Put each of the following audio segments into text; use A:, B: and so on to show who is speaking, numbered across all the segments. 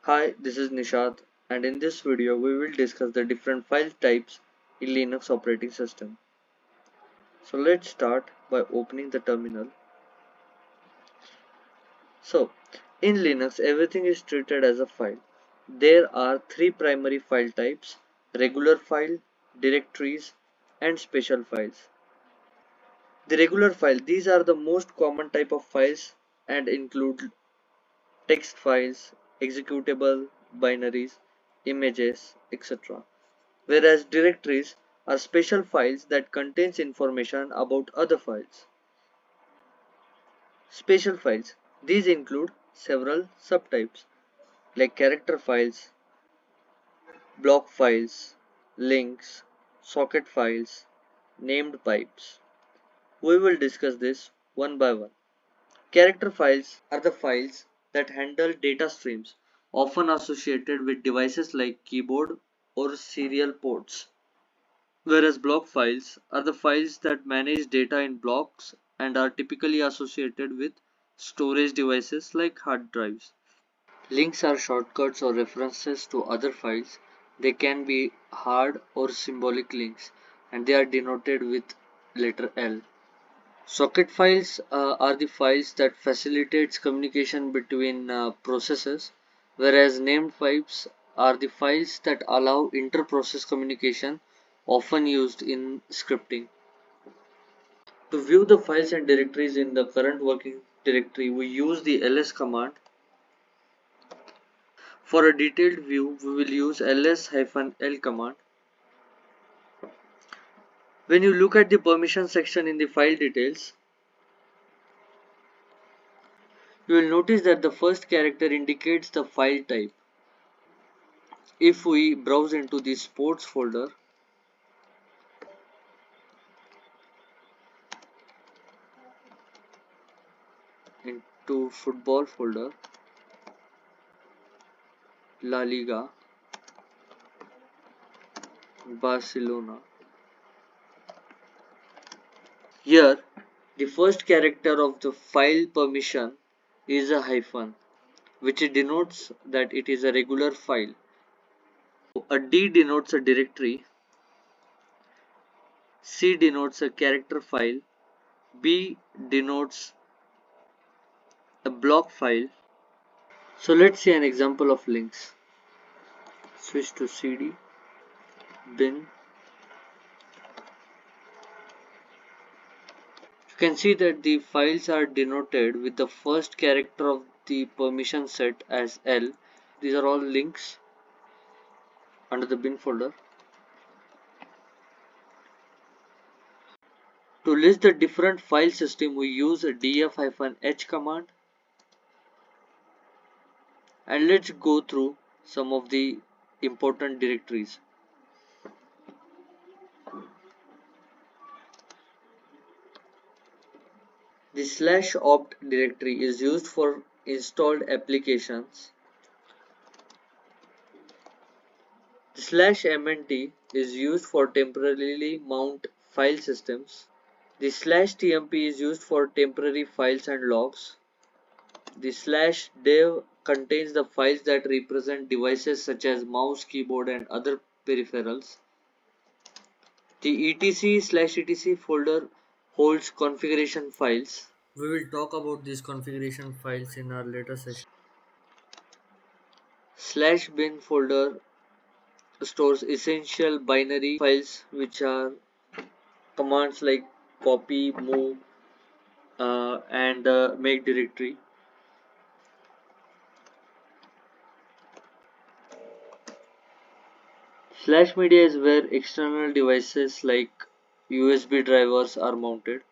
A: Hi, this is Nishad, and in this video we will discuss the different file types in Linux operating system. So let's start by opening the terminal. So in Linux everything is treated as a file. There are three primary file types: regular file, directories, and special files. The regular file, these are the most common type of files and include text files, executable binaries, images, etc. Whereas directories are special files that contains information about other files. Special files. These include several subtypes like character files, block files, links, socket files, named pipes. We will discuss this one by one. Character files are the files that handle data streams often associated with devices like keyboard or serial ports. Whereas block files are the files that manage data in blocks and are typically associated with storage devices like hard drives. Links are shortcuts or references to other files. They can be hard or symbolic links, and they are denoted with letter L. Socket files are the files that facilitates communication between processes, whereas named pipes are the files that allow inter-process communication, often used in scripting. To view the files and directories in the current working directory, we use the ls command. For a detailed view, we will use ls-l command. When you look at the permission section in the file details, you will notice that the first character indicates the file type. If we browse into the sports folder, into football folder, La Liga, Barcelona. Here, the first character of the file permission is a hyphen, which denotes that it is a regular file. A D denotes a directory, C denotes a character file, B denotes a block file. So let's see an example of links. Switch to CD, bin. You can see that the files are denoted with the first character of the permission set as L. These are all links under the bin folder. To list the different file system, we use a df-h command. And let's go through some of the important directories. The /opt directory is used for installed applications. The /mnt is used for temporarily mount file systems. The /tmp is used for temporary files and logs. The /dev contains the files that represent devices such as mouse, keyboard, and other peripherals. The etc/etc folder holds configuration files. We will talk about these configuration files in our later session. /bin folder stores essential binary files, which are commands like copy, move, and make directory. /media is where external devices like USB drivers are mounted.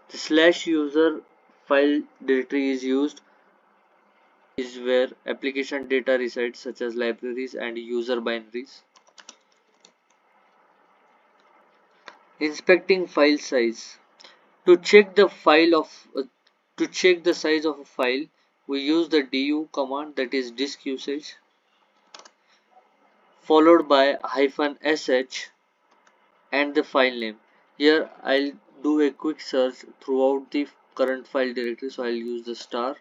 A: The /user file directory is where application data resides, such as libraries and user binaries. Inspecting file size. To check the size of a file, we use the du command, that is disk usage, followed by -sh and the file name. Here I'll do a quick search throughout the current file directory, so I'll use the star.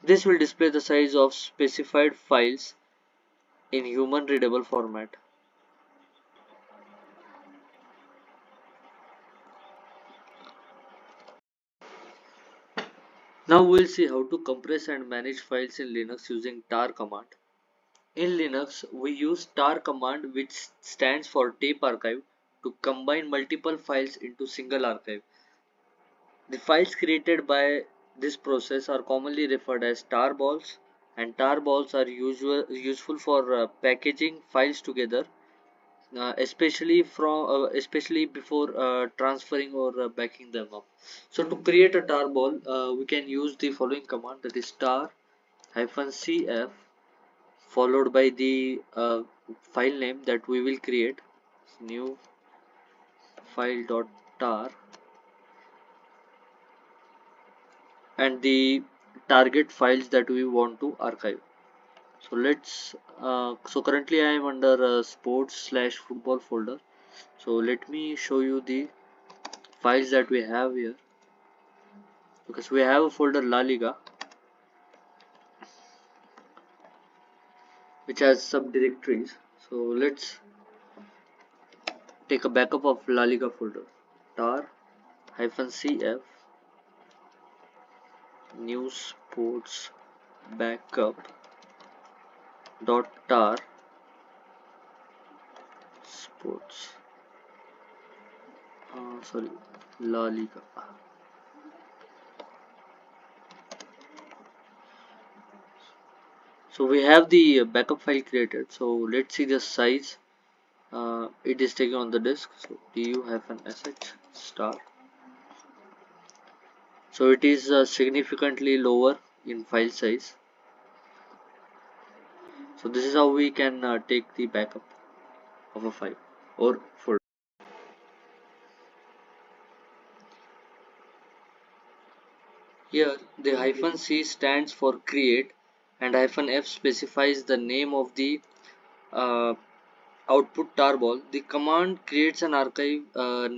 A: This will display the size of specified files in human readable format. Now we'll see how to compress and manage files in Linux using tar command. In Linux, we use tar command, which stands for tape archive, to combine multiple files into single archive. The files created by this process are commonly referred as tarballs, and tarballs are useful for packaging files together, especially before transferring or backing them up. So to create a tarball, we can use the following command, that is tar -cf followed by the file name that we will create, new file.tar, and the target files that we want to archive. So so currently I am under sports/football folder. So let me show you the files that we have here, because we have a folder La Liga which has subdirectories. So let's take a backup of La Liga folder, tar-cf new sports backup .tar sports sorry La Liga. So we have the backup file created. So let's see the size. It is taken on the disk. So du-sh star. So it is significantly lower in file size. So this is how we can take the backup of a file or folder. Here the -c stands for create, and -f specifies the name of the uh, output tarball. The command creates an archive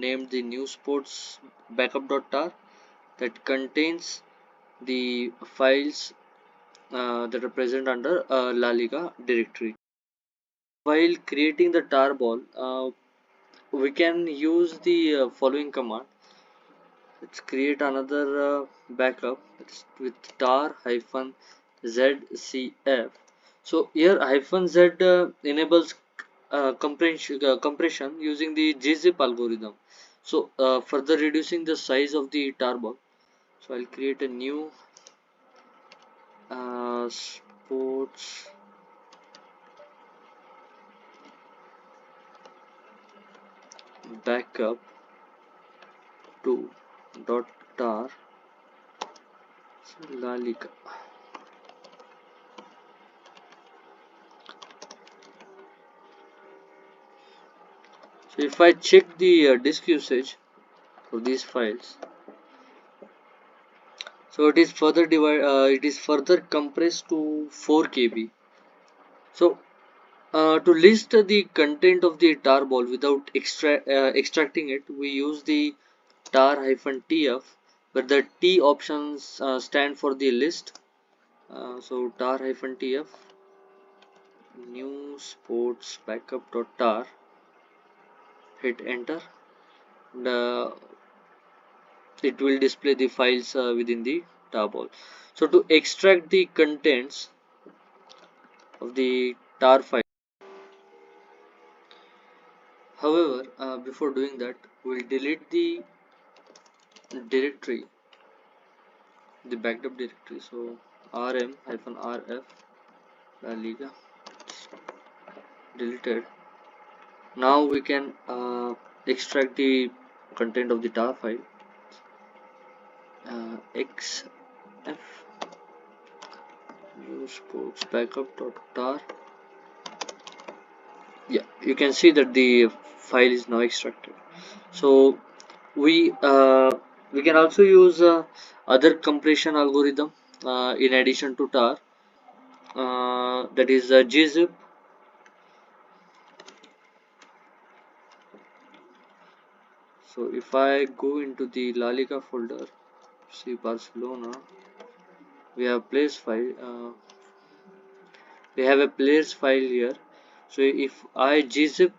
A: named the new sports backup.tar that contains the files that are present under La Liga directory. While creating the tarball, we can use the following command. Let's create another backup with tar-zcf. So here -z enables compression using the gzip algorithm. So further reducing the size of the tarball. So I'll create a new sports backup to .tar La Liga. So if I check the disk usage for these files, so it is further compressed to 4 KB. So to list the content of the tarball without extracting it, we use the tar-tf, where the T options stand for the list. So tar-tf new sports backup.tar, hit enter, and it will display the files within the tarball. So to extract the contents of the tar file, however, before doing that, we'll delete the directory, the backed up directory. So rm-rf La Liga deleted. Now we can extract the content of the tar file, xf new sports backup.tar. Yeah, you can see that the file is now extracted. So we uh, we can also use other compression algorithm in addition to tar, that is gzip. So if I go into the Lalika folder, see Barcelona, we have place file. We have a players file here. So if I gzip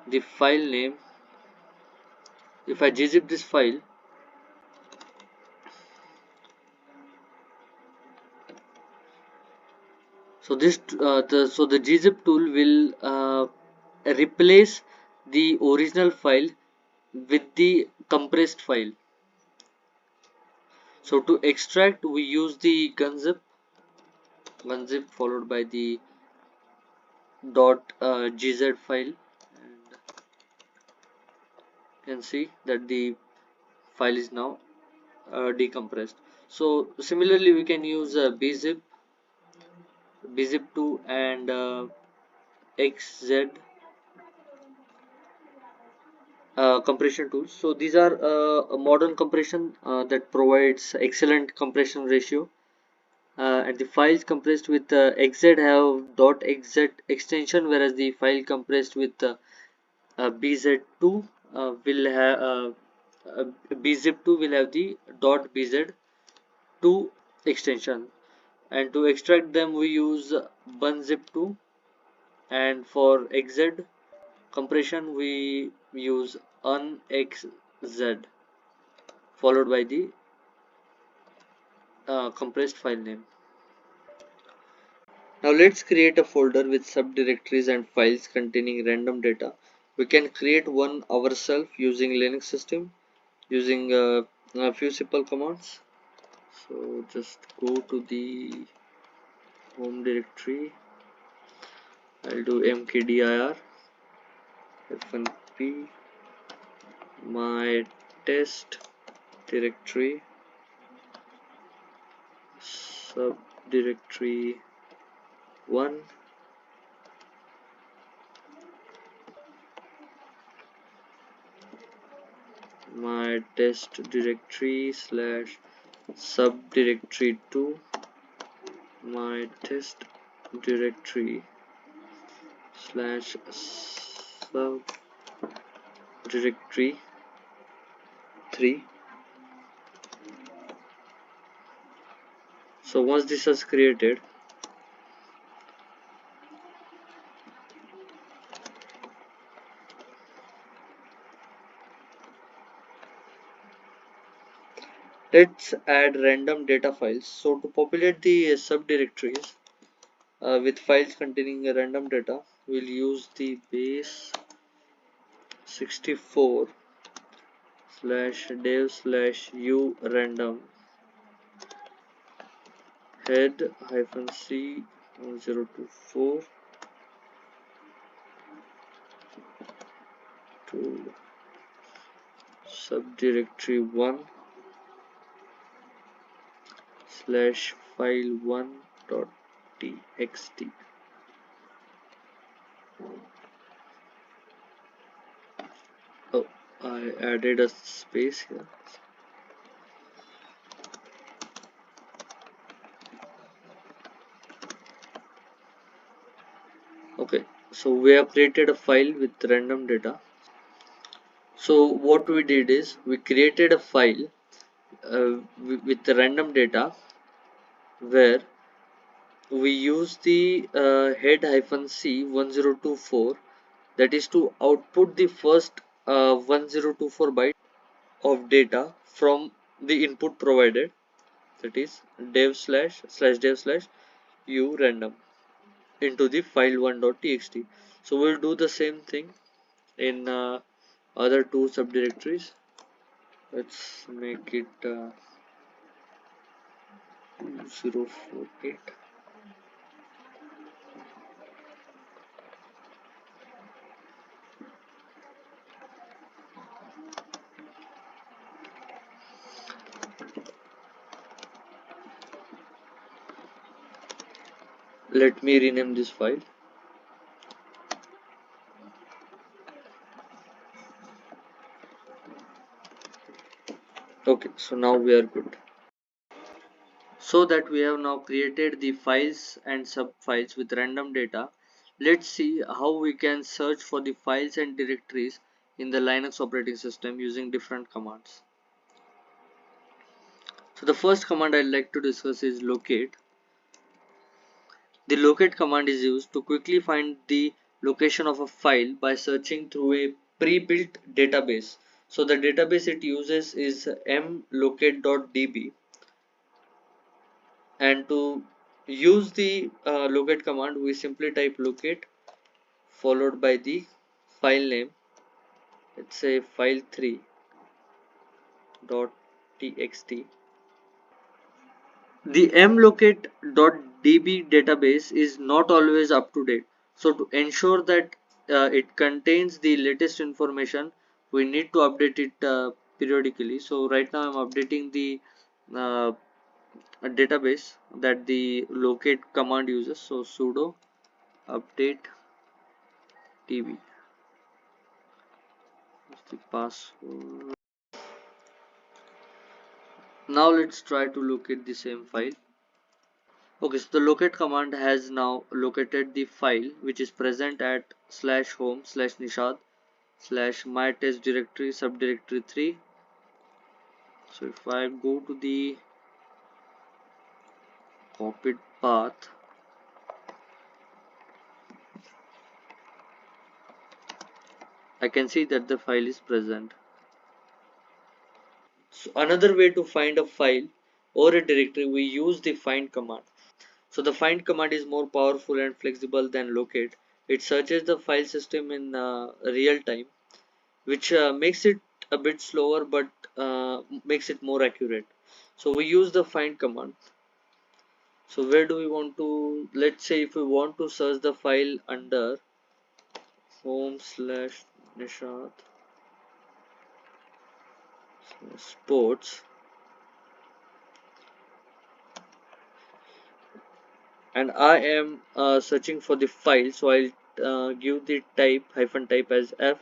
A: the file name, if I gzip this file, so the gzip tool will replace the original file with the compressed file. So to extract, we use the gunzip followed by the .gz file, and you can see that the file is now decompressed. So similarly, we can use bzip2 and xz compression tools. So these are a modern compression that provides excellent compression ratio. And the files compressed with xz have .xz extension, whereas the file compressed with bz2 will have bzip2 will have the .bz2 extension. And to extract them, we use bunzip2, and for xz compression we use unxz followed by the compressed file name. Now let's create a folder with subdirectories and files containing random data. We can create one ourselves using Linux system using a few simple commands. So just go to the home directory. I'll do mkdir -p my test directory subdirectory 1 my test directory slash subdirectory 2 my test directory slash subdirectory 3. So once this is created, let's add random data files. So to populate the subdirectories with files containing random data, we'll use the base 64 slash dev slash u random head hyphen c 1024 to subdirectory 1 slash file 1 dot txt. Oh, I added a space here. Okay, so we have created a file with random data. So what we did is we created a file with random data where we use the head-c 1024, that is to output the first 1024 byte of data from the input provided, that is dev slash u random into the file 1.txt. So we'll do the same thing in other two subdirectories. Let's make it 2048. Let me rename this file. Okay, so now we are good. So that we have now created the files and subfiles with random data, let's see how we can search for the files and directories in the Linux operating system using different commands. So the first command I'd like to discuss is locate. The locate command is used to quickly find the location of a file by searching through a pre-built database. So the database it uses is mlocate.db, and to use the locate command we simply type locate followed by the file name. Let's say file3.txt. The mlocate.db database is not always up to date. So to ensure that it contains the latest information, we need to update it periodically. So right now I'm updating the uh, database that the locate command uses. So sudo update db. The password. Now let's try to locate the same file. Okay, so the locate command has now located the file which is present at /home/nishad /my test directory subdirectory 3. So if I go to the copied path, I can see that the file is present. So another way to find a file or a directory, we use the find command. So the find command is more powerful and flexible than locate. It searches the file system in real time, which makes it a bit slower but makes it more accurate. So we use the find command. So where do we want to, let's say if we want to search the file under home/nishad sports, and I am searching for the file, so I'll give the type as f,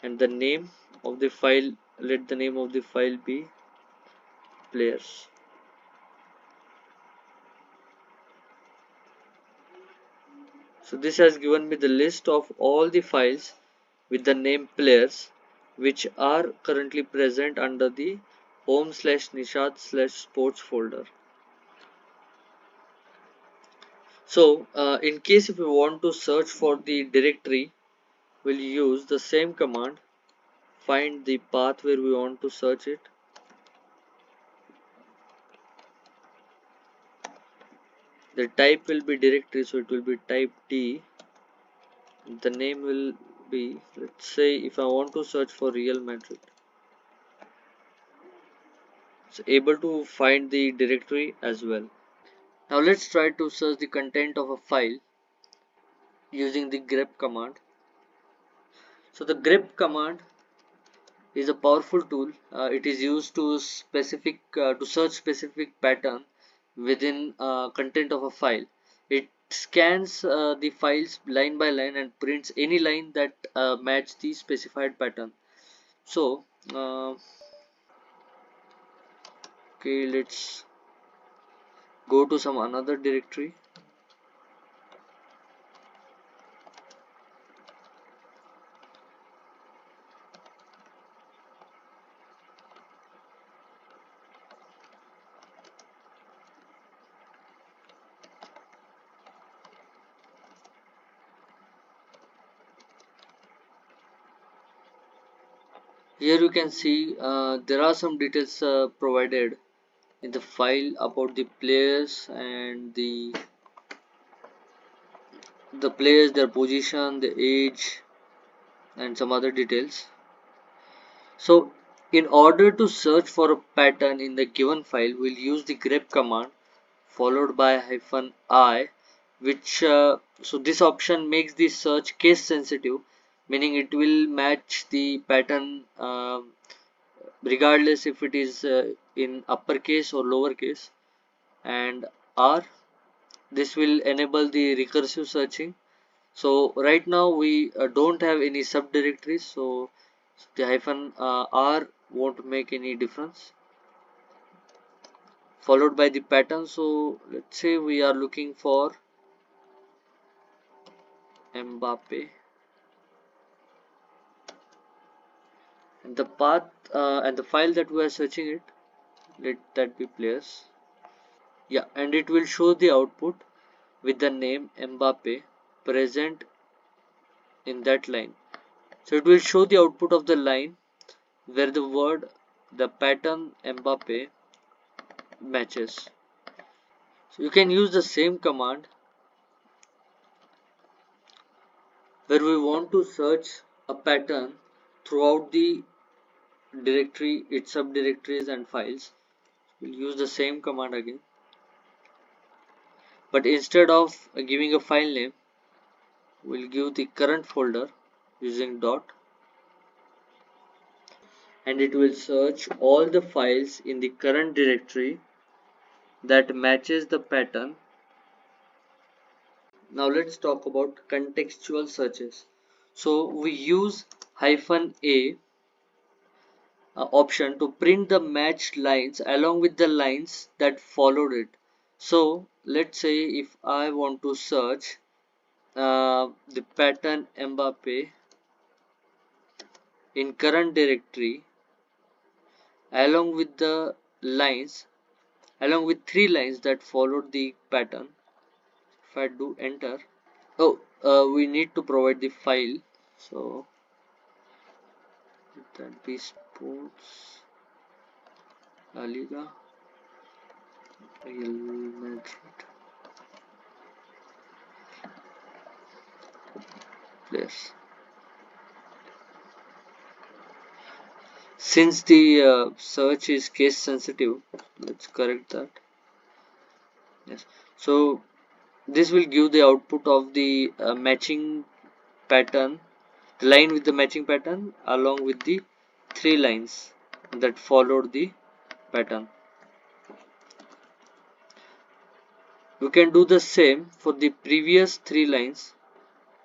A: and the name of the file, let the name of the file be players. So this has given me the list of all the files with the name players which are currently present under the home/nishad/sports folder. So in case if we want to search for the directory, we'll use the same command, find the path where we want to search it. The type will be directory, so it will be type D. The name will be, let's say if I want to search for Real Madrid, it's able to find the directory as well. Now let's try to search the content of a file using the grep command. So the grep command is a powerful tool. It is used to search specific pattern within content of a file. It scans the files line by line and prints any line that match the specified pattern. So okay, let's go to some another directory. Here you can see there are some details provided in the file about the players and the players, their position, the age, and some other details. So in order to search for a pattern in the given file, we'll use the grep command followed by -i, which so this option makes the search case sensitive, meaning it will match the pattern regardless if it is in uppercase or lowercase. And r, this will enable the recursive searching. So right now we don't have any subdirectories, so the -r won't make any difference. Followed by the pattern. So let's say we are looking for Mbappe. The path and the file that we are searching it, let that be players. Yeah, and it will show the output with the name Mbappe present in that line. So it will show the output of the line where the pattern Mbappe matches. So you can use the same command where we want to search a pattern throughout the directory, its subdirectories and files. We'll use the same command again, but instead of giving a file name, we'll give the current folder using dot, and it will search all the files in the current directory that matches the pattern. Now let's talk about contextual searches. So we use -a option to print the matched lines along with the lines that followed it. So let's say if I want to search the pattern Mbappe in current directory along with the lines, along with 3 lines that followed the pattern. If I do enter, we need to provide the file. So that be sports La Liga Real Madrid players. Since the search is case sensitive, let's correct that. Yes. So this will give the output of the matching pattern, the line with the matching pattern along with the 3 lines that followed the pattern. We can do the same for the previous 3 lines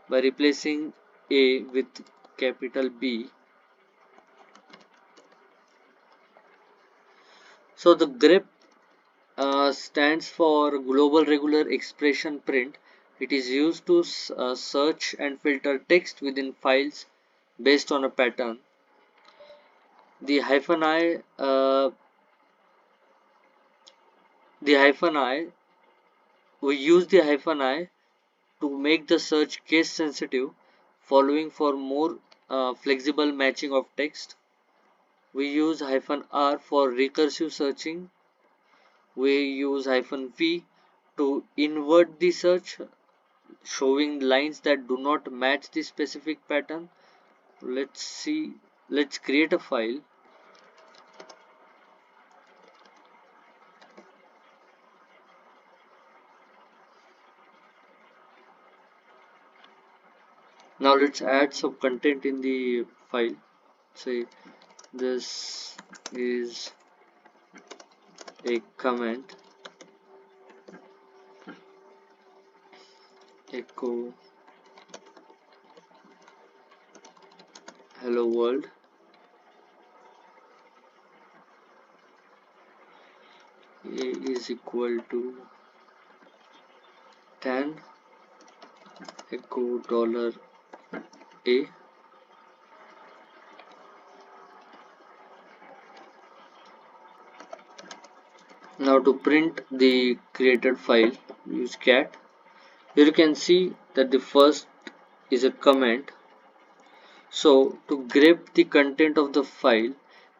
A: by replacing A with capital B. So the Grep stands for Global Regular Expression Print. It is used to search and filter text within files based on a pattern. The hyphen I, we use the hyphen I to make the search case sensitive, following for more flexible matching of text. We use -r for recursive searching. We use -v to invert the search, showing lines that do not match the specific pattern. Let's create a file. Now let's add some content in the file. Say this is a comment, echo hello world, a is equal to 10 echo $a. Now to print the created file, use cat. Here you can see that the first is a comment. So to grep the content of the file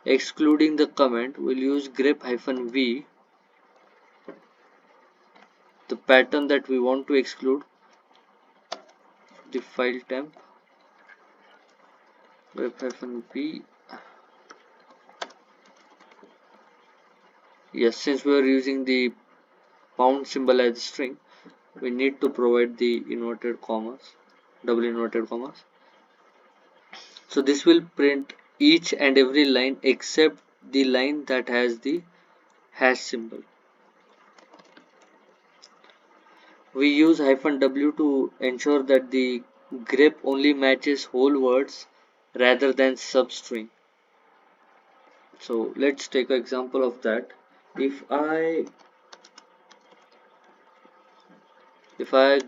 A: excluding the comment, we'll use grep-v, the pattern that we want to exclude, the file temp, grep-v. Yes, since we are using the pound symbol as string, we need to provide the inverted commas, double inverted commas. So this will print each and every line except the line that has the hash symbol. We use -w to ensure that the grep only matches whole words rather than substring. So let's take an example of that. If I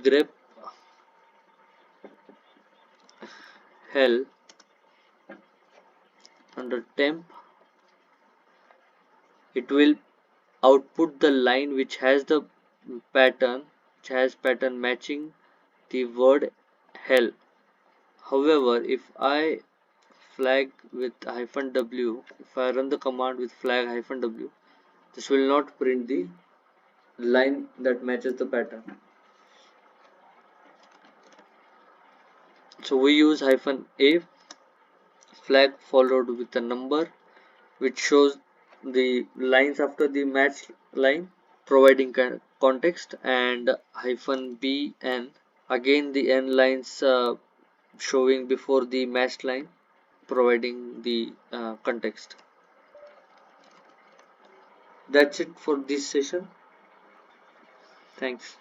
A: grep hell under temp, it will output the line which has the pattern matching the word hell. However, if I flag with -w, if I run the command with flag -w, this will not print the line that matches the pattern. So we use -a flag followed with a number which shows the lines after the matched line, providing context, and -bn, again the n lines showing before the matched line, providing the context. That's it for this session. Thanks.